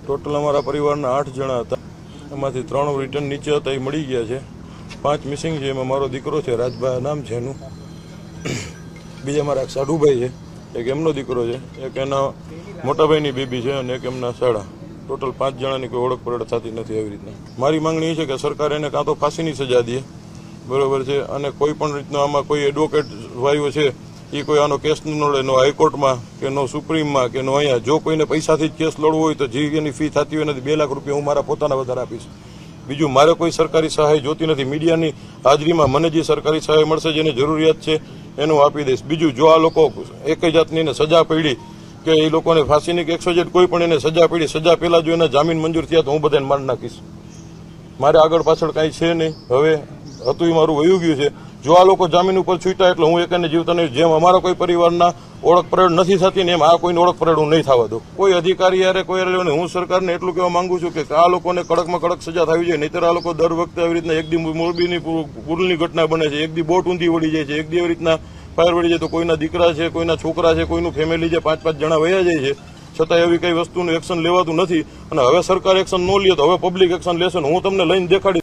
Total અમારા પરિવારના 8 જણા હતા, એમાંથી 3 રિટર્ન નીચે હતા, એ મળી ગયા છે. 5 મિસિંગ છે, એમાં મારો દીકરો છે, રાજભાઈ નામ છે એનું. બીજા મારા સાડુભાઈ છે, એક એમનો દીકરો છે, એક એના મોટાભાઈની બેબી છે અને એક એમના સાડા. ટોટલ 5 જણાની કોઈ ઓળખ પરેડ થતી નથી. આવી રીતના મારી માંગણી એ છે કે સરકાર એને કાં તો ફાંસીની સજા દે, બરોબર છે, અને કોઈ પણ રીતનો આમાં કોઈ એડવોકેટ ભાઈઓ છે એ કોઈ આનો કેસ ન લડે, નો હાઈકોર્ટમાં કે નો સુપ્રીમમાં કે નો અહીંયા. જો કોઈને પૈસાથી જ કેસ લડવો હોય તો જે એની ફી થતી હોય નથી 2 લાખ રૂપિયા હું મારા પોતાના વધારે આપીશ. બીજું મારે કોઈ સરકારી સહાય જોતી નથી. મીડિયાની હાજરીમાં મને જે સરકારી સહાય મળશે, જેને જરૂરિયાત છે એનું આપી દઈશ. બીજું જો આ લોકો એક જાતની સજા પડી કે એ લોકોને ફાંસીની કે 100 કોઈ પણ એને સજા પડી, સજા પહેલા જો એના જામીન મંજૂર થયા તો હું બધાને મારી નાખીશ. મારે આગળ પાછળ કાંઈ છે નહીં. હવે હતું એ મારું વયું ગયું છે. જો આ લોકો જામીન ઉપર છૂટ્યા એટલે હું એકને જીવતા નહીં. જેમ અમારા કોઈ પરિવારના ઓળખ પરેડ નથી થતી ને એમ આ કોઈની ઓળખ પરેડ હું નહીં થવા દઉં. કોઈ અધિકારી યારે કોઈ હું સરકારને એટલું કહેવા માંગુ છું કે આ લોકોને કડકમાં કડક સજા થવી જોઈએ. નહીતર આ લોકો દર વખતે આવી રીતના એક દી મોરબીની પુલની ઘટના બને છે, એક દી બોટ ઊંધી વળી જાય છે, એક દી આવી રીતના ફાયર વળી જાય તો કોઈના દીકરા છે, કોઈના છોકરા છે, કોઈનું ફેમિલી છે, 5-5 જણા વયા જાય છે. છતાં એવી કઈ વસ્તુનું એક્શન લેવાતું નથી. અને હવે સરકાર એક્શન ન લે તો હવે પબ્લિક એક્શન લેશે. હું તમને લઈને દેખાડી